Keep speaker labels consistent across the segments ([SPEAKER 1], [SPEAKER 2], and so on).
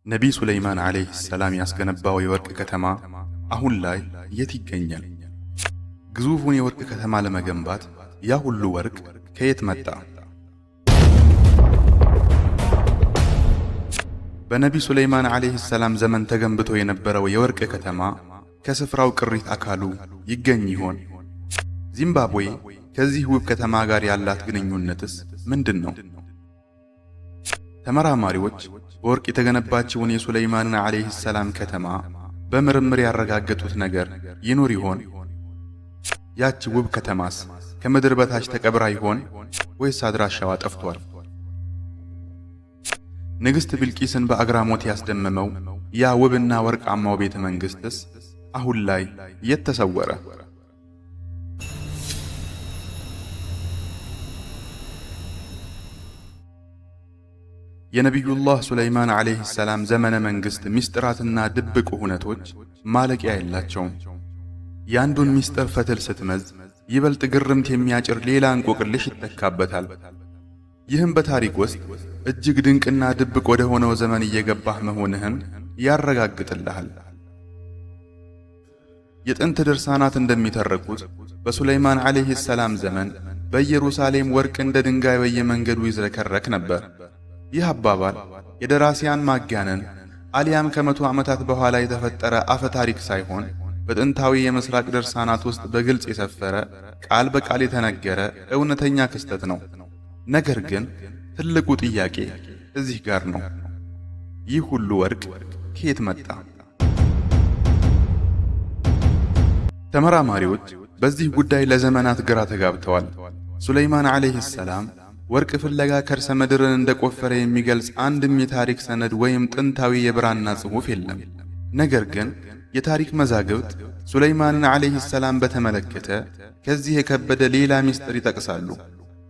[SPEAKER 1] ነቢይ ሱለይማን ዓለይሂ ሰላም ያስገነባው የወርቅ ከተማ አሁን ላይ የት ይገኛል? ግዙፉን የወርቅ ከተማ ለመገንባት ያ ሁሉ ወርቅ ከየት መጣ? በነቢይ ሱለይማን ዓለይሂ ሰላም ዘመን ተገንብቶ የነበረው የወርቅ ከተማ ከስፍራው ቅሪት አካሉ ይገኝ ይሆን? ዚምባብዌ ከዚህ ውብ ከተማ ጋር ያላት ግንኙነትስ ምንድን ነው? ተመራማሪዎች በወርቅ የተገነባችውን የሱለይማንን ዓለይሂ ሰላም ከተማ በምርምር ያረጋገጡት ነገር ይኖር ይሆን? ያች ውብ ከተማስ ከምድር በታች ተቀብራ ይሆን ወይስ አድራሻዋ ጠፍቷል? ንግሥት ቢልቂስን በአግራሞት ያስደመመው ያ ውብና ወርቃማው ቤተ መንግሥትስ አሁን ላይ የት ተሰወረ? የነቢዩላህ ሱለይማን ዓለይሂ ሰላም ዘመነ መንግሥት ምስጢራትና ድብቅ ሁነቶች ማለቂያ የላቸውም። ያንዱን ምስጢር ፈትል ስትመዝ ይበልጥ ግርምት የሚያጭር ሌላ እንቆቅልሽ ይተካበታል። ይህም በታሪክ ውስጥ እጅግ ድንቅና ድብቅ ወደ ሆነው ዘመን እየገባህ መሆንህን ያረጋግጥልሃል። የጥንት ድርሳናት እንደሚተረኩት በሱለይማን ዓለይሂ ሰላም ዘመን በኢየሩሳሌም ወርቅ እንደ ድንጋይ በየመንገዱ ይዝረከረክ ነበር። ይህ አባባል የደራሲያን ማጋነን አሊያም ከመቶ ዓመታት በኋላ የተፈጠረ አፈ ታሪክ ሳይሆን በጥንታዊ የምስራቅ ድርሳናት ውስጥ በግልጽ የሰፈረ ቃል በቃል የተነገረ እውነተኛ ክስተት ነው። ነገር ግን ትልቁ ጥያቄ እዚህ ጋር ነው። ይህ ሁሉ ወርቅ ከየት መጣ? ተመራማሪዎች በዚህ ጉዳይ ለዘመናት ግራ ተጋብተዋል። ሱለይማን ዓለይሂ ሰላም ወርቅ ፍለጋ ከርሰ ምድርን እንደቆፈረ የሚገልጽ አንድም የታሪክ ሰነድ ወይም ጥንታዊ የብራና ጽሑፍ የለም። ነገር ግን የታሪክ መዛግብት ሱለይማንን ዓለይሂ ሰላም በተመለከተ ከዚህ የከበደ ሌላ ምስጢር ይጠቅሳሉ።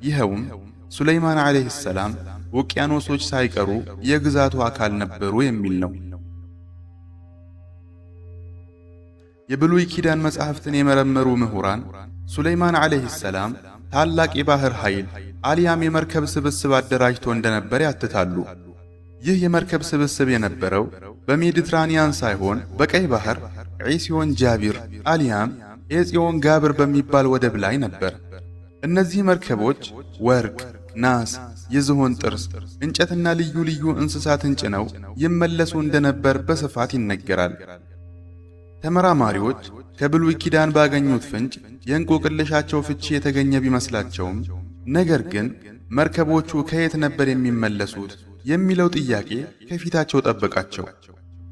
[SPEAKER 1] ይኸውም ሱለይማን ዓለይሂ ሰላም ውቅያኖሶች ሳይቀሩ የግዛቱ አካል ነበሩ የሚል ነው። የብሉይ ኪዳን መጻሕፍትን የመረመሩ ምሁራን ሱለይማን ዓለይሂ ሰላም ታላቅ የባህር ኃይል አሊያም የመርከብ ስብስብ አደራጅቶ እንደነበር ያትታሉ። ይህ የመርከብ ስብስብ የነበረው በሜዲትራኒያን ሳይሆን በቀይ ባህር ዒስዮን ጃቢር አሊያም ኤጽዮን ጋብር በሚባል ወደብ ላይ ነበር። እነዚህ መርከቦች ወርቅ፣ ናስ፣ የዝሆን ጥርስ፣ እንጨትና ልዩ ልዩ እንስሳትን ጭነው ይመለሱ እንደነበር በስፋት ይነገራል። ተመራማሪዎች ከብሉይ ኪዳን ባገኙት ፍንጭ የእንቆቅልሻቸው ፍቺ የተገኘ ቢመስላቸውም ነገር ግን መርከቦቹ ከየት ነበር የሚመለሱት የሚለው ጥያቄ ከፊታቸው ጠበቃቸው።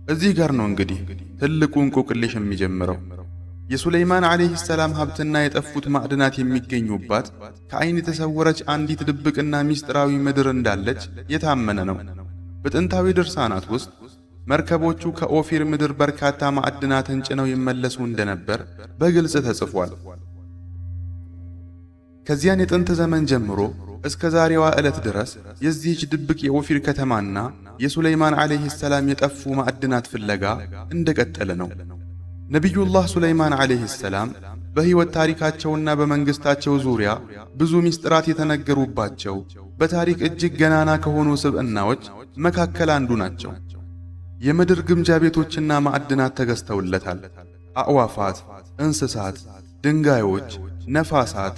[SPEAKER 1] እዚህ ጋር ነው እንግዲህ ትልቁ እንቆቅልሽ የሚጀምረው። የሱለይማን ዓለይሂ ሰላም ሀብትና የጠፉት ማዕድናት የሚገኙባት ከዓይን የተሰወረች አንዲት ድብቅና ምስጢራዊ ምድር እንዳለች የታመነ ነው። በጥንታዊ ድርሳናት ውስጥ መርከቦቹ ከኦፊር ምድር በርካታ ማዕድናትን ጭነው ይመለሱ እንደነበር በግልጽ ተጽፏል። ከዚያን የጥንት ዘመን ጀምሮ እስከ ዛሬዋ ዕለት ድረስ የዚህች ድብቅ የኦፊር ከተማና የሱለይማን ዓለይሂ ሰላም የጠፉ ማዕድናት ፍለጋ እንደቀጠለ ነው። ነቢዩላህ ሱለይማን ዓለይሂ ሰላም በሕይወት ታሪካቸውና በመንግሥታቸው ዙሪያ ብዙ ምስጢራት የተነገሩባቸው በታሪክ እጅግ ገናና ከሆኑ ስብዕናዎች መካከል አንዱ ናቸው። የምድር ግምጃ ቤቶችና ማዕድናት ተገዝተውለታል። አዕዋፋት፣ እንስሳት፣ ድንጋዮች፣ ነፋሳት፣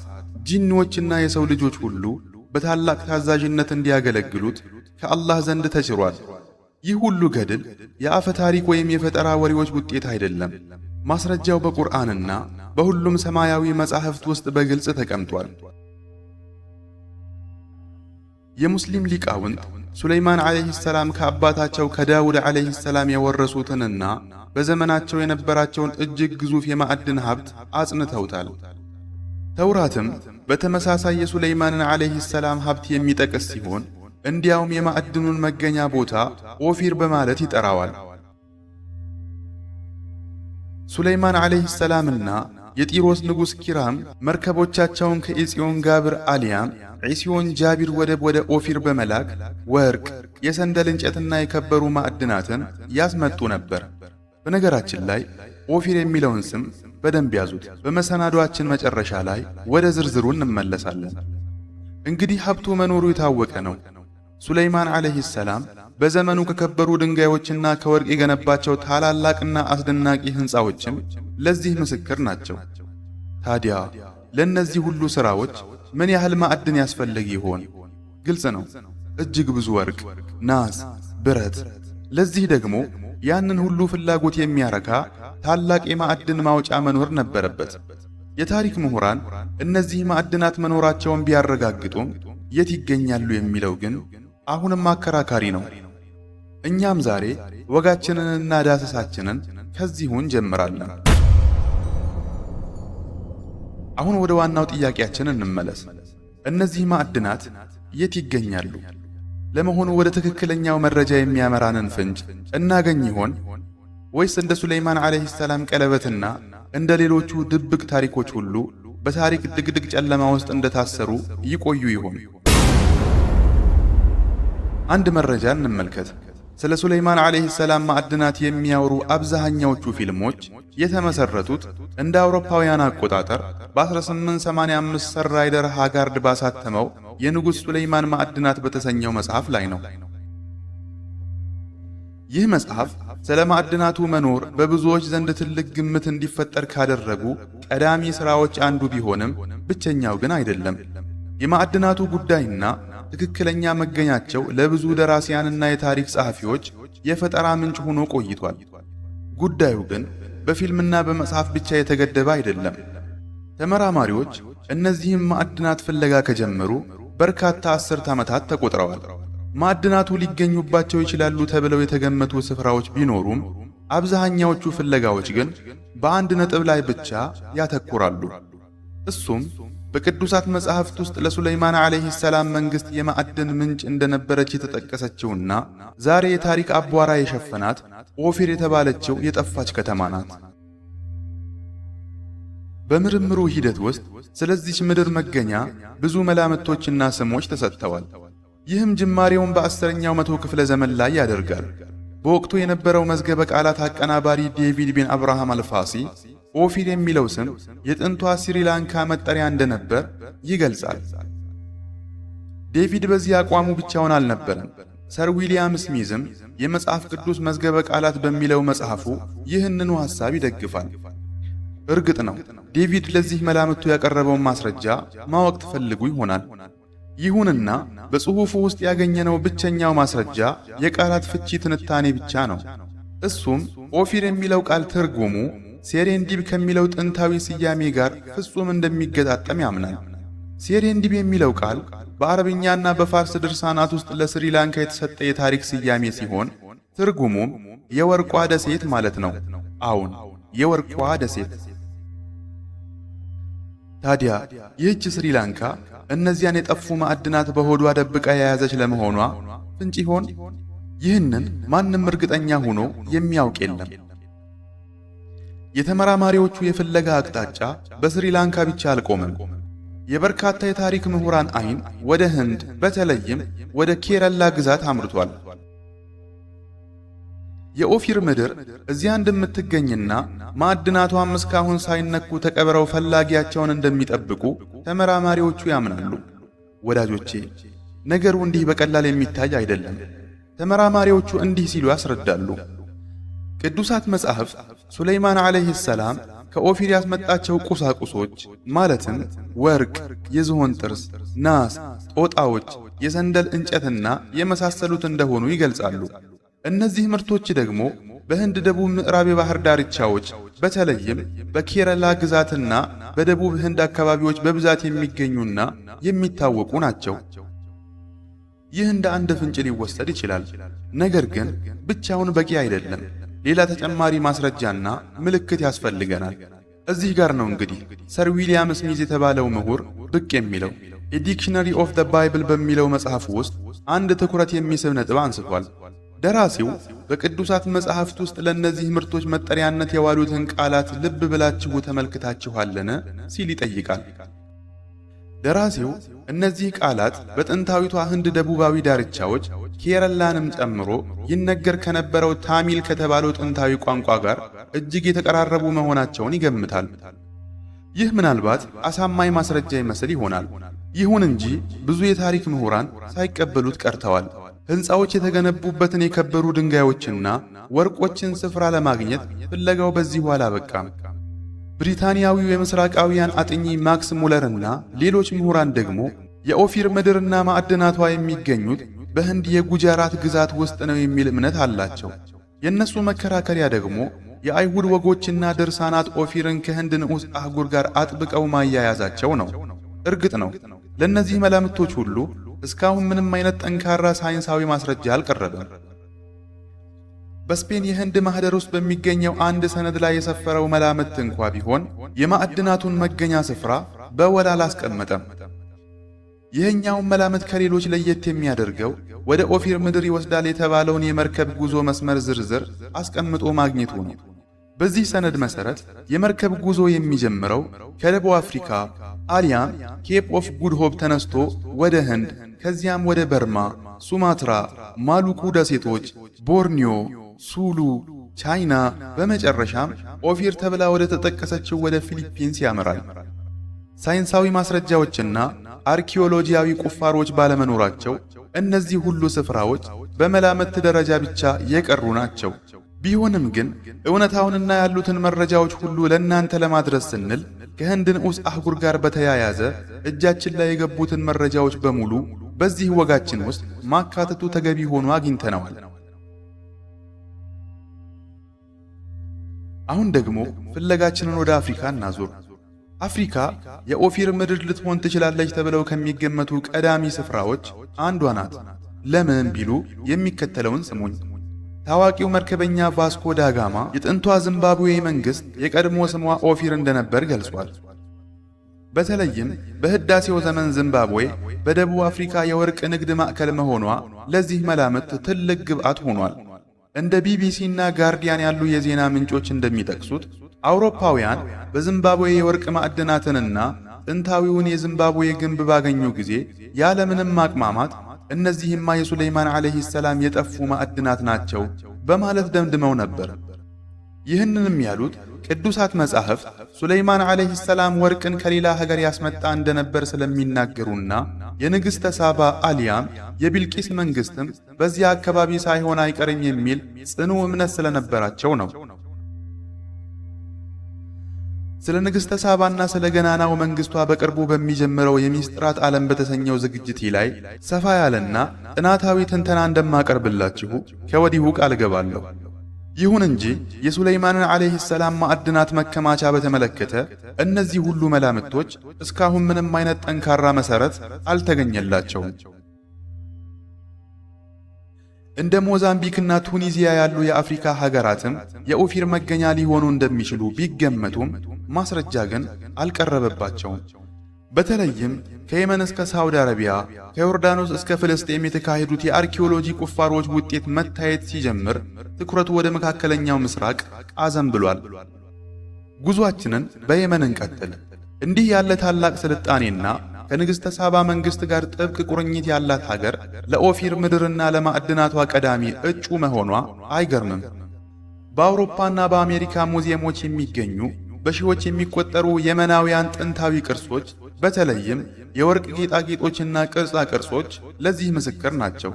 [SPEAKER 1] ጂኒዎችና የሰው ልጆች ሁሉ በታላቅ ታዛዥነት እንዲያገለግሉት ከአላህ ዘንድ ተችሯል። ይህ ሁሉ ገድል የአፈ ታሪክ ወይም የፈጠራ ወሬዎች ውጤት አይደለም። ማስረጃው በቁርአንና በሁሉም ሰማያዊ መጻሕፍት ውስጥ በግልጽ ተቀምጧል። የሙስሊም ሊቃውንት ሱለይማን ዓለይሂ ሰላም ከአባታቸው ከዳውድ ዓለይሂ ሰላም የወረሱትንና በዘመናቸው የነበራቸውን እጅግ ግዙፍ የማዕድን ሀብት አጽንተውታል። ተውራትም በተመሳሳይ የሱለይማንን ዓለይሂ ሰላም ሀብት የሚጠቅስ ሲሆን እንዲያውም የማዕድኑን መገኛ ቦታ ኦፊር በማለት ይጠራዋል። ሱለይማን ዓለይሂ ሰላምና የጢሮስ ንጉሥ ኪራም መርከቦቻቸውን ከኤጽዮን ጋብር አሊያም ዒስዮን ጃቢር ወደብ ወደ ኦፊር በመላክ ወርቅ፣ የሰንደል እንጨትና የከበሩ ማዕድናትን ያስመጡ ነበር። በነገራችን ላይ ኦፊር የሚለውን ስም በደንብ ያዙት። በመሰናዷችን መጨረሻ ላይ ወደ ዝርዝሩ እንመለሳለን። እንግዲህ ሀብቱ መኖሩ የታወቀ ነው። ሱለይማን ዓለይሂ ሰላም በዘመኑ ከከበሩ ድንጋዮችና ከወርቅ የገነባቸው ታላላቅና አስደናቂ ሕንፃዎችም ለዚህ ምስክር ናቸው። ታዲያ ለእነዚህ ሁሉ ሥራዎች ምን ያህል ማዕድን ያስፈልግ ይሆን? ግልጽ ነው፣ እጅግ ብዙ ወርቅ፣ ናስ፣ ብረት። ለዚህ ደግሞ ያንን ሁሉ ፍላጎት የሚያረካ ታላቅ የማዕድን ማውጫ መኖር ነበረበት። የታሪክ ምሁራን እነዚህ ማዕድናት መኖራቸውን ቢያረጋግጡም የት ይገኛሉ የሚለው ግን አሁንም አከራካሪ ነው። እኛም ዛሬ ወጋችንንና ዳሰሳችንን ከዚሁ እንጀምራለን። አሁን ወደ ዋናው ጥያቄያችን እንመለስ። እነዚህ ማዕድናት የት ይገኛሉ? ለመሆኑ ወደ ትክክለኛው መረጃ የሚያመራንን ፍንጭ እናገኝ ይሆን? ወይስ እንደ ሱለይማን ዓለይሂ ሰላም ቀለበትና እንደ ሌሎቹ ድብቅ ታሪኮች ሁሉ በታሪክ ድቅድቅ ጨለማ ውስጥ እንደታሰሩ ይቆዩ ይሆን? አንድ መረጃ እንመልከት። ስለ ሱለይማን ዓለይሂ ሰላም ማዕድናት የሚያወሩ አብዛኛዎቹ ፊልሞች የተመሰረቱት እንደ አውሮፓውያን አቆጣጠር በ1885 ሰር ራይደር ሃጋርድ ባሳተመው የንጉሥ ሱለይማን ማዕድናት በተሰኘው መጽሐፍ ላይ ነው። ይህ መጽሐፍ ስለ ማዕድናቱ መኖር በብዙዎች ዘንድ ትልቅ ግምት እንዲፈጠር ካደረጉ ቀዳሚ ሥራዎች አንዱ ቢሆንም ብቸኛው ግን አይደለም። የማዕድናቱ ጉዳይና ትክክለኛ መገኛቸው ለብዙ ደራሲያንና የታሪክ ጸሐፊዎች የፈጠራ ምንጭ ሆኖ ቆይቷል። ጉዳዩ ግን በፊልምና በመጽሐፍ ብቻ የተገደበ አይደለም። ተመራማሪዎች እነዚህም ማዕድናት ፍለጋ ከጀመሩ በርካታ አስርት ዓመታት ተቆጥረዋል። ማዕድናቱ ሊገኙባቸው ይችላሉ ተብለው የተገመቱ ስፍራዎች ቢኖሩም አብዛኛዎቹ ፍለጋዎች ግን በአንድ ነጥብ ላይ ብቻ ያተኩራሉ። እሱም በቅዱሳት መጻሕፍት ውስጥ ለሱለይማን ዓለይሂ ሰላም መንግሥት የማዕድን ምንጭ እንደነበረች የተጠቀሰችውና ዛሬ የታሪክ አቧራ የሸፈናት ኦፊር የተባለችው የጠፋች ከተማ ናት። በምርምሩ ሂደት ውስጥ ስለዚች ምድር መገኛ ብዙ መላምቶችና ስሞች ተሰጥተዋል። ይህም ጅማሬውን በ10ኛው መቶ ክፍለ ዘመን ላይ ያደርጋል። በወቅቱ የነበረው መዝገበ ቃላት አቀናባሪ ዴቪድ ቢን አብርሃም አልፋሲ ኦፊር የሚለው ስም የጥንቷ ስሪላንካ መጠሪያ እንደነበር ይገልጻል። ዴቪድ በዚህ አቋሙ ብቻውን አልነበረም። ሰር ዊሊያም ስሚዝም የመጽሐፍ ቅዱስ መዝገበ ቃላት በሚለው መጽሐፉ ይህንኑ ሐሳብ ይደግፋል። እርግጥ ነው ዴቪድ ለዚህ መላምቱ ያቀረበውን ማስረጃ ማወቅ ትፈልጉ ይሆናል። ይሁንና በጽሑፉ ውስጥ ያገኘነው ብቸኛው ማስረጃ የቃላት ፍቺ ትንታኔ ብቻ ነው። እሱም ኦፊር የሚለው ቃል ትርጉሙ ሴሬንዲብ ከሚለው ጥንታዊ ስያሜ ጋር ፍጹም እንደሚገጣጠም ያምናል። ሴሬንዲብ የሚለው ቃል በአረብኛና በፋርስ ድርሳናት ውስጥ ለስሪላንካ የተሰጠ የታሪክ ስያሜ ሲሆን ትርጉሙም የወርቋ ደሴት ማለት ነው። አዎን፣ የወርቋ ደሴት። ታዲያ ይህች ስሪላንካ እነዚያን የጠፉ ማዕድናት በሆዷ ደብቃ የያዘች ለመሆኗ ፍንጭ ይሆን? ይህንን ማንም እርግጠኛ ሆኖ የሚያውቅ የለም። የተመራማሪዎቹ የፍለጋ አቅጣጫ በስሪላንካ ብቻ አልቆመም። የበርካታ የታሪክ ምሁራን አይን ወደ ህንድ በተለይም ወደ ኬረላ ግዛት አምርቷል። የኦፊር ምድር እዚያ እንደምትገኝና ማዕድናቷም እስካሁን ሳይነኩ ተቀብረው ፈላጊያቸውን እንደሚጠብቁ ተመራማሪዎቹ ያምናሉ። ወዳጆቼ፣ ነገሩ እንዲህ በቀላል የሚታይ አይደለም። ተመራማሪዎቹ እንዲህ ሲሉ ያስረዳሉ። ቅዱሳት መጻሕፍት ሱለይማን ዓለይሂ ሰላም ከኦፊር ያስመጣቸው ቁሳቁሶች ማለትም ወርቅ፣ የዝሆን ጥርስ፣ ናስ፣ ጦጣዎች፣ የሰንደል እንጨትና የመሳሰሉት እንደሆኑ ይገልጻሉ። እነዚህ ምርቶች ደግሞ በህንድ ደቡብ ምዕራብ የባህር ዳርቻዎች በተለይም በኬረላ ግዛትና በደቡብ ህንድ አካባቢዎች በብዛት የሚገኙና የሚታወቁ ናቸው። ይህ እንደ አንድ ፍንጭ ሊወሰድ ይችላል። ነገር ግን ብቻውን በቂ አይደለም። ሌላ ተጨማሪ ማስረጃና ምልክት ያስፈልገናል። እዚህ ጋር ነው እንግዲህ ሰር ዊሊያም ስሚዝ የተባለው ምሁር ብቅ የሚለው። የዲክሽነሪ ኦፍ ዘ ባይብል በሚለው መጽሐፍ ውስጥ አንድ ትኩረት የሚስብ ነጥብ አንስቷል። ደራሲው በቅዱሳት መጽሐፍት ውስጥ ለእነዚህ ምርቶች መጠሪያነት የዋሉትን ቃላት ልብ ብላችሁ ተመልክታችኋልን ሲል ይጠይቃል። ደራሲው እነዚህ ቃላት በጥንታዊቷ ህንድ ደቡባዊ ዳርቻዎች ኬረላንም ጨምሮ ይነገር ከነበረው ታሚል ከተባለው ጥንታዊ ቋንቋ ጋር እጅግ የተቀራረቡ መሆናቸውን ይገምታል። ይህ ምናልባት አሳማኝ ማስረጃ ይመስል ይሆናል። ይሁን እንጂ ብዙ የታሪክ ምሁራን ሳይቀበሉት ቀርተዋል። ሕንፃዎች የተገነቡበትን የከበሩ ድንጋዮችና ወርቆችን ስፍራ ለማግኘት ፍለጋው በዚሁ አላበቃም። ብሪታንያዊው የምስራቃውያን አጥኚ ማክስ ሙለርና ሌሎች ምሁራን ደግሞ የኦፊር ምድርና ማዕድናቷ የሚገኙት በህንድ የጉጃራት ግዛት ውስጥ ነው የሚል እምነት አላቸው። የእነሱ መከራከሪያ ደግሞ የአይሁድ ወጎችና ድርሳናት ኦፊርን ከህንድ ንዑስ አህጉር ጋር አጥብቀው ማያያዛቸው ነው። እርግጥ ነው ለእነዚህ መላምቶች ሁሉ እስካሁን ምንም አይነት ጠንካራ ሳይንሳዊ ማስረጃ አልቀረበም። በስፔን የህንድ ማህደር ውስጥ በሚገኘው አንድ ሰነድ ላይ የሰፈረው መላምት እንኳ ቢሆን የማዕድናቱን መገኛ ስፍራ በወል አላስቀመጠም። ይህኛውን መላምት ከሌሎች ለየት የሚያደርገው ወደ ኦፊር ምድር ይወስዳል የተባለውን የመርከብ ጉዞ መስመር ዝርዝር አስቀምጦ ማግኘቱ ነው። በዚህ ሰነድ መሰረት የመርከብ ጉዞ የሚጀምረው ከደቡብ አፍሪካ አሊያም ኬፕ ኦፍ ጉድ ሆፕ ተነስቶ ወደ ህንድ፣ ከዚያም ወደ በርማ፣ ሱማትራ፣ ማሉኩ ደሴቶች፣ ቦርኒዮ፣ ሱሉ፣ ቻይና፣ በመጨረሻም ኦፊር ተብላ ወደ ተጠቀሰችው ወደ ፊሊፒንስ ያመራል። ሳይንሳዊ ማስረጃዎችና አርኪኦሎጂያዊ ቁፋሮች ባለመኖራቸው እነዚህ ሁሉ ስፍራዎች በመላምት ደረጃ ብቻ የቀሩ ናቸው። ቢሆንም ግን እውነታውንና ያሉትን መረጃዎች ሁሉ ለእናንተ ለማድረስ ስንል ከህንድ ንዑስ አህጉር ጋር በተያያዘ እጃችን ላይ የገቡትን መረጃዎች በሙሉ በዚህ ወጋችን ውስጥ ማካተቱ ተገቢ ሆኖ አግኝተነዋል። አሁን ደግሞ ፍለጋችንን ወደ አፍሪካ እናዞር። አፍሪካ የኦፊር ምድር ልትሆን ትችላለች ተብለው ከሚገመቱ ቀዳሚ ስፍራዎች አንዷ ናት። ለምን ቢሉ የሚከተለውን ስሙኝ። ታዋቂው መርከበኛ ቫስኮ ዳጋማ የጥንቷ ዚምባብዌ መንግስት የቀድሞ ስሟ ኦፊር እንደነበር ገልጿል። በተለይም በህዳሴው ዘመን ዚምባብዌ በደቡብ አፍሪካ የወርቅ ንግድ ማዕከል መሆኗ ለዚህ መላምት ትልቅ ግብዓት ሆኗል። እንደ ቢቢሲ እና ጋርዲያን ያሉ የዜና ምንጮች እንደሚጠቅሱት አውሮፓውያን በዚምባብዌ የወርቅ ማዕድናትንና ጥንታዊውን የዚምባብዌ ግንብ ባገኙ ጊዜ ያለምንም ማቅማማት እነዚህማ የሱለይማን ዓለይሂ ሰላም የጠፉ ማዕድናት ናቸው በማለት ደምድመው ነበር። ይህንንም ያሉት ቅዱሳት መጻሕፍት ሱለይማን ዓለይሂ ሰላም ወርቅን ከሌላ ሀገር ያስመጣ እንደነበር ስለሚናገሩና የንግሥተ ሳባ አሊያም የቢልቂስ መንግስትም በዚያ አካባቢ ሳይሆን አይቀርም የሚል ጽኑ እምነት ስለነበራቸው ነው። ስለ ንግሥተ ሳባና ስለ ገናናው መንግስቷ በቅርቡ በሚጀምረው የሚስጥራት ዓለም በተሰኘው ዝግጅቴ ላይ ሰፋ ያለና ጥናታዊ ትንተና እንደማቀርብላችሁ ከወዲሁ ቃል ገባለሁ። ይሁን እንጂ የሱለይማንን ዓለይሂ ሰላም ማዕድናት መከማቻ በተመለከተ እነዚህ ሁሉ መላምቶች እስካሁን ምንም አይነት ጠንካራ መሰረት አልተገኘላቸውም። እንደ ሞዛምቢክና ቱኒዚያ ያሉ የአፍሪካ ሀገራትም የኦፊር መገኛ ሊሆኑ እንደሚችሉ ቢገመቱም ማስረጃ ግን አልቀረበባቸውም። በተለይም ከየመን እስከ ሳውዲ አረቢያ፣ ከዮርዳኖስ እስከ ፍልስጤም የተካሄዱት የአርኪኦሎጂ ቁፋሮች ውጤት መታየት ሲጀምር ትኩረቱ ወደ መካከለኛው ምስራቅ አዘንብሏል። ጉዟችንን በየመን እንቀጥል። እንዲህ ያለ ታላቅ ስልጣኔና ከንግሥተ ሳባ መንግስት ጋር ጥብቅ ቁርኝት ያላት ሀገር ለኦፊር ምድርና ለማዕድናቷ ቀዳሚ እጩ መሆኗ አይገርምም። በአውሮፓና በአሜሪካ ሙዚየሞች የሚገኙ በሺዎች የሚቆጠሩ የመናውያን ጥንታዊ ቅርሶች፣ በተለይም የወርቅ ጌጣጌጦችና ቅርጻ ቅርጾች ለዚህ ምስክር ናቸው።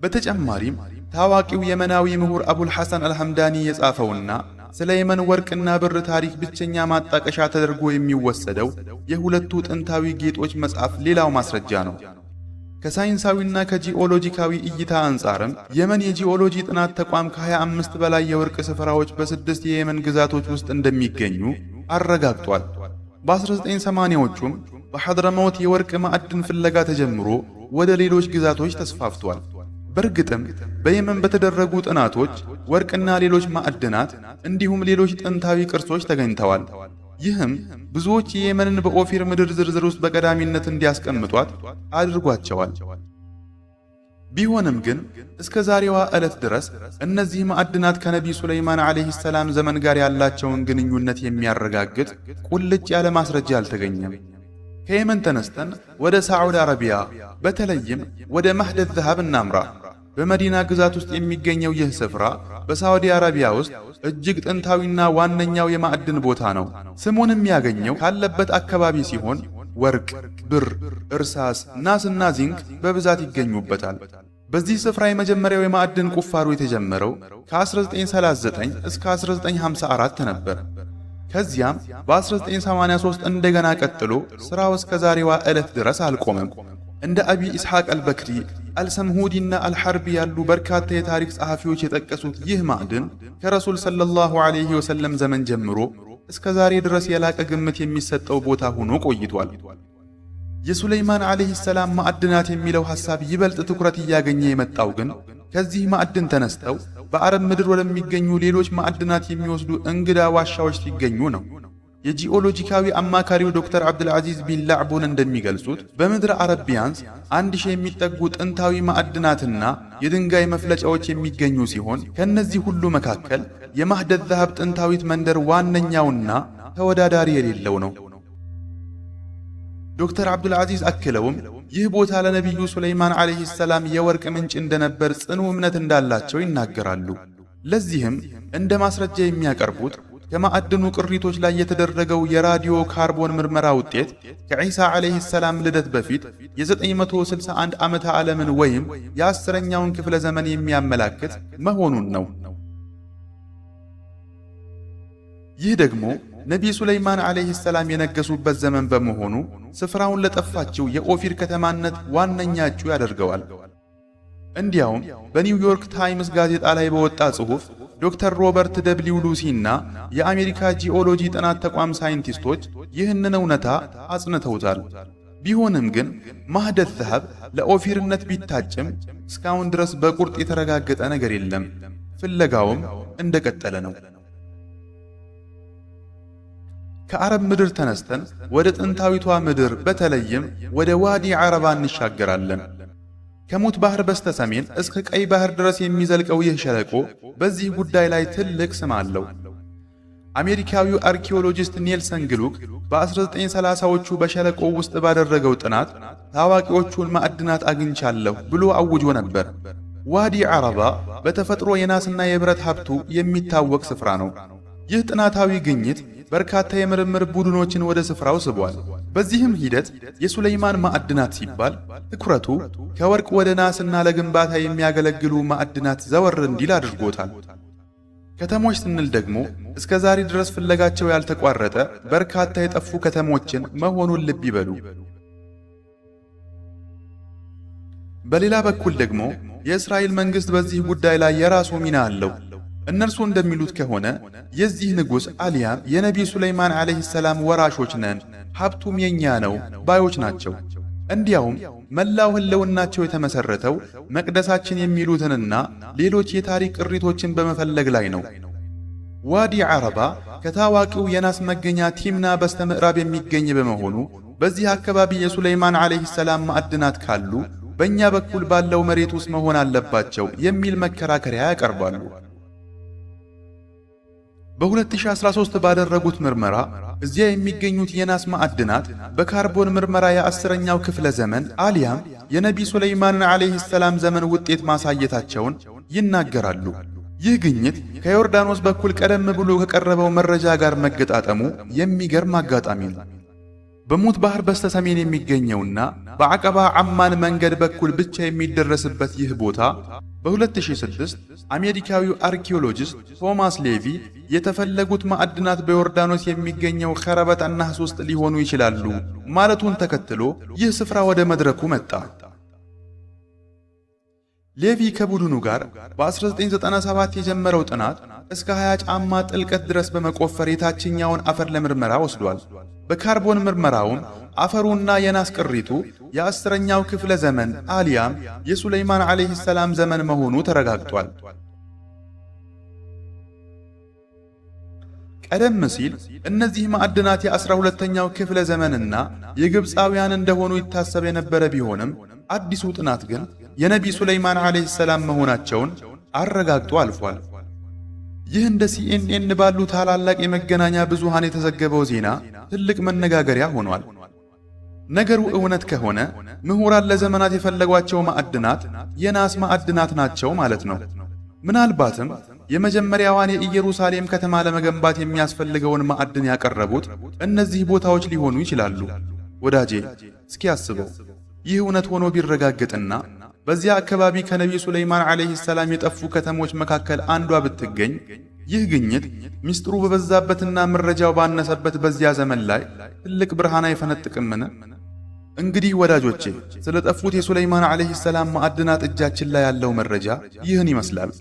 [SPEAKER 1] በተጨማሪም ታዋቂው የመናዊ ምሁር አቡል ሐሰን አልሐምዳኒ የጻፈውና ስለ የመን ወርቅና ብር ታሪክ ብቸኛ ማጣቀሻ ተደርጎ የሚወሰደው የሁለቱ ጥንታዊ ጌጦች መጽሐፍ ሌላው ማስረጃ ነው። ከሳይንሳዊና ከጂኦሎጂካዊ እይታ አንጻርም የመን የጂኦሎጂ ጥናት ተቋም ከ25 በላይ የወርቅ ስፍራዎች በ6 የየመን ግዛቶች ውስጥ እንደሚገኙ አረጋግጧል። በ1980ዎቹም በሐድረመውት የወርቅ ማዕድን ፍለጋ ተጀምሮ ወደ ሌሎች ግዛቶች ተስፋፍቷል። በእርግጥም በየመን በተደረጉ ጥናቶች ወርቅና ሌሎች ማዕድናት እንዲሁም ሌሎች ጥንታዊ ቅርሶች ተገኝተዋል። ይህም ብዙዎች የየመንን በኦፊር ምድር ዝርዝር ውስጥ በቀዳሚነት እንዲያስቀምጧት አድርጓቸዋል። ቢሆንም ግን እስከ ዛሬዋ ዕለት ድረስ እነዚህ ማዕድናት ከነቢዩ ሱለይማን ዓለይሂ ሰላም ዘመን ጋር ያላቸውን ግንኙነት የሚያረጋግጥ ቁልጭ ያለ ማስረጃ አልተገኘም። ከየመን ተነስተን ወደ ሳዑዲ አረቢያ በተለይም ወደ ማህደት ዘሃብ እናምራ። በመዲና ግዛት ውስጥ የሚገኘው ይህ ስፍራ በሳዑዲ አረቢያ ውስጥ እጅግ ጥንታዊና ዋነኛው የማዕድን ቦታ ነው። ስሙንም ያገኘው ካለበት አካባቢ ሲሆን ወርቅ፣ ብር፣ እርሳስ፣ ናስና ዚንክ በብዛት ይገኙበታል። በዚህ ስፍራ የመጀመሪያው የማዕድን ቁፋሮ የተጀመረው ከ1939 እስከ 1954 ነበር። ከዚያም በ1983 እንደገና ቀጥሎ ሥራው እስከ ዛሬዋ ዕለት ድረስ አልቆመም። እንደ አቢ ኢስሐቅ አልበክሪ፣ አልሰምሁዲና አልሐርቢ ያሉ በርካታ የታሪክ ጸሐፊዎች የጠቀሱት ይህ ማዕድን ከረሱል ሰለላሁ ዐለይሂ ወሰለም ዘመን ጀምሮ እስከ ዛሬ ድረስ የላቀ ግምት የሚሰጠው ቦታ ሆኖ ቆይቷል። የሱለይማን ዐለይሂ ሰላም ማዕድናት የሚለው ሐሳብ ይበልጥ ትኩረት እያገኘ የመጣው ግን ከዚህ ማዕድን ተነስተው በአረብ ምድር ወደሚገኙ ሌሎች ማዕድናት የሚወስዱ እንግዳ ዋሻዎች ሲገኙ ነው። የጂኦሎጂካዊ አማካሪው ዶክተር አብዱልዓዚዝ ቢን ላዕቡን እንደሚገልጹት በምድር አረብ ቢያንስ 1000 የሚጠጉ ጥንታዊ ማዕድናትና የድንጋይ መፍለጫዎች የሚገኙ ሲሆን ከነዚህ ሁሉ መካከል የማህደት ዘሃብ ጥንታዊት መንደር ዋነኛውና ተወዳዳሪ የሌለው ነው። ዶክተር አብዱልዓዚዝ አክለውም ይህ ቦታ ለነቢዩ ሱለይማን ዐለይሂ ሰላም የወርቅ ምንጭ እንደነበር ጽኑ እምነት እንዳላቸው ይናገራሉ። ለዚህም እንደ ማስረጃ የሚያቀርቡት ከማዕድኑ ቅሪቶች ላይ የተደረገው የራዲዮ ካርቦን ምርመራ ውጤት ከዒሳ ዐለይሂ ሰላም ልደት በፊት የ961 ዓመተ ዓለምን ወይም የ10ኛውን ክፍለ ዘመን የሚያመላክት መሆኑን ነው። ይህ ደግሞ ነቢይ ሱለይማን ዐለይሂ ሰላም የነገሱበት ዘመን በመሆኑ ስፍራውን ለጠፋችው የኦፊር ከተማነት ዋነኛ እጩ ያደርገዋል። እንዲያውም በኒውዮርክ ታይምስ ጋዜጣ ላይ በወጣ ጽሑፍ ዶክተር ሮበርት ደብሊው ሉሲና የአሜሪካ ጂኦሎጂ ጥናት ተቋም ሳይንቲስቶች ይህንን እውነታ አጽንተውታል። ቢሆንም ግን ማህደት ዘሃብ ለኦፊርነት ቢታጭም እስካሁን ድረስ በቁርጥ የተረጋገጠ ነገር የለም። ፍለጋውም እንደቀጠለ ነው። ከአረብ ምድር ተነስተን ወደ ጥንታዊቷ ምድር በተለይም ወደ ዋዲ ዓረባ እንሻገራለን። ከሙት ባህር በስተሰሜን እስከ ቀይ ባህር ድረስ የሚዘልቀው ይህ ሸለቆ በዚህ ጉዳይ ላይ ትልቅ ስም አለው። አሜሪካዊው አርኪኦሎጂስት ኔልሰን ግሉክ በ1930ዎቹ በሸለቆው ውስጥ ባደረገው ጥናት ታዋቂዎቹን ማዕድናት አግኝቻለሁ ብሎ አውጆ ነበር። ዋዲ ዓረባ በተፈጥሮ የናስና የብረት ሀብቱ የሚታወቅ ስፍራ ነው። ይህ ጥናታዊ ግኝት በርካታ የምርምር ቡድኖችን ወደ ስፍራው ስቧል። በዚህም ሂደት የሱለይማን ማዕድናት ሲባል ትኩረቱ ከወርቅ ወደ ናስና ለግንባታ የሚያገለግሉ ማዕድናት ዘወር እንዲል አድርጎታል። ከተሞች ስንል ደግሞ እስከ ዛሬ ድረስ ፍለጋቸው ያልተቋረጠ በርካታ የጠፉ ከተሞችን መሆኑን ልብ ይበሉ። በሌላ በኩል ደግሞ የእስራኤል መንግሥት በዚህ ጉዳይ ላይ የራሱ ሚና አለው። እነርሱ እንደሚሉት ከሆነ የዚህ ንጉሥ አሊያም የነቢይ ሱለይማን ዐለይሂ ሰላም ወራሾች ነን፣ ሀብቱም የኛ ነው ባዮች ናቸው። እንዲያውም መላው ህልውናቸው የተመሰረተው መቅደሳችን የሚሉትንና ሌሎች የታሪክ ቅሪቶችን በመፈለግ ላይ ነው። ዋዲ ዓረባ ከታዋቂው የናስ መገኛ ቲምና በስተምዕራብ የሚገኝ በመሆኑ በዚህ አካባቢ የሱለይማን ዐለይሂ ሰላም ማዕድናት ካሉ በእኛ በኩል ባለው መሬት ውስጥ መሆን አለባቸው የሚል መከራከሪያ ያቀርባሉ። በ2013 ባደረጉት ምርመራ እዚያ የሚገኙት የናስ ማዕድናት በካርቦን ምርመራ የ10ኛው ክፍለ ዘመን አሊያም የነቢይ ሱለይማን ዐለይሂ ሰላም ዘመን ውጤት ማሳየታቸውን ይናገራሉ። ይህ ግኝት ከዮርዳኖስ በኩል ቀደም ብሎ ከቀረበው መረጃ ጋር መገጣጠሙ የሚገርም አጋጣሚ ነው። በሙት ባህር በስተሰሜን የሚገኘውና በዐቀባ አማን መንገድ በኩል ብቻ የሚደረስበት ይህ ቦታ በ2006 አሜሪካዊው አርኪኦሎጂስት ቶማስ ሌቪ የተፈለጉት ማዕድናት በዮርዳኖስ የሚገኘው ኸረበት አናህስ ውስጥ ሊሆኑ ይችላሉ ማለቱን ተከትሎ ይህ ስፍራ ወደ መድረኩ መጣ። ሌቪ ከቡድኑ ጋር በ1997 የጀመረው ጥናት እስከ 20 ጫማ ጥልቀት ድረስ በመቆፈር የታችኛውን አፈር ለምርመራ ወስዷል። በካርቦን ምርመራውም አፈሩና የናስ ቅሪቱ የ10ኛው ክፍለ ዘመን አሊያም የሱለይማን ዐለይሂ ሰላም ዘመን መሆኑ ተረጋግጧል። ቀደም ሲል እነዚህ ማዕድናት የ12ኛው ክፍለ ዘመንና የግብፃውያን እንደሆኑ ይታሰብ የነበረ ቢሆንም አዲሱ ጥናት ግን የነቢይ ሱለይማን ዐለይሂ ሰላም መሆናቸውን አረጋግጦ አልፏል። ይህ እንደ ሲኤንኤን ባሉ ታላላቅ የመገናኛ ብዙሃን የተዘገበው ዜና ትልቅ መነጋገሪያ ሆኗል። ነገሩ እውነት ከሆነ ምሁራን ለዘመናት የፈለጓቸው ማዕድናት የናስ ማዕድናት ናቸው ማለት ነው። ምናልባትም የመጀመሪያዋን የኢየሩሳሌም ከተማ ለመገንባት የሚያስፈልገውን ማዕድን ያቀረቡት እነዚህ ቦታዎች ሊሆኑ ይችላሉ። ወዳጄ እስኪ አስበው፣ ይህ እውነት ሆኖ ቢረጋገጥና በዚያ አካባቢ ከነቢዩ ሱለይማን ዓለይሂ ሰላም የጠፉ ከተሞች መካከል አንዷ ብትገኝ፣ ይህ ግኝት ሚስጥሩ በበዛበትና መረጃው ባነሰበት በዚያ ዘመን ላይ ትልቅ ብርሃን አይፈነጥቅምን? እንግዲህ ወዳጆቼ ስለ ጠፉት የሱለይማን ዓለይሂ ሰላም ማዕድናት እጃችን ላይ ያለው መረጃ ይህን ይመስላል።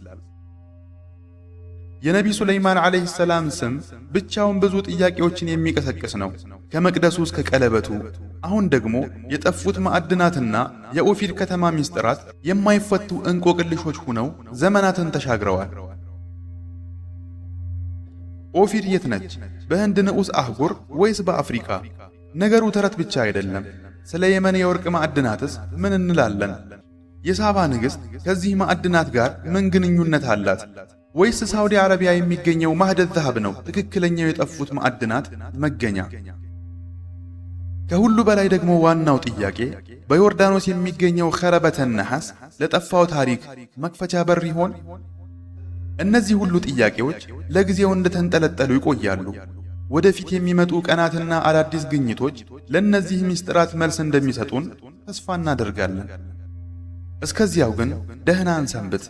[SPEAKER 1] የነቢዩ ሱለይማን ዓለይሂ ሰላም ስም ብቻውን ብዙ ጥያቄዎችን የሚቀሰቅስ ነው፣ ከመቅደሱ እስከ ቀለበቱ። አሁን ደግሞ የጠፉት ማዕድናትና የኦፊር ከተማ ሚስጥራት የማይፈቱ እንቆቅልሾች ሆነው ዘመናትን ተሻግረዋል። ኦፊር የት ነች? በህንድ ንዑስ አህጉር ወይስ በአፍሪካ? ነገሩ ተረት ብቻ አይደለም። ስለ የመን የወርቅ ማዕድናትስ ምን እንላለን? የሳባ ንግሥት ከዚህ ማዕድናት ጋር ምን ግንኙነት አላት? ወይስ ሳውዲ አረቢያ የሚገኘው ማህደት ዘሃብ ነው ትክክለኛው የጠፉት ማዕድናት መገኛ? ከሁሉ በላይ ደግሞ ዋናው ጥያቄ በዮርዳኖስ የሚገኘው ኸረበተ ነሐስ ለጠፋው ታሪክ መክፈቻ በር ይሆን? እነዚህ ሁሉ ጥያቄዎች ለጊዜው እንደተንጠለጠሉ ይቆያሉ። ወደፊት የሚመጡ ቀናትና አዳዲስ ግኝቶች ለእነዚህ ምስጢራት መልስ እንደሚሰጡን ተስፋ እናደርጋለን። እስከዚያው ግን ደህና እንሰንብት።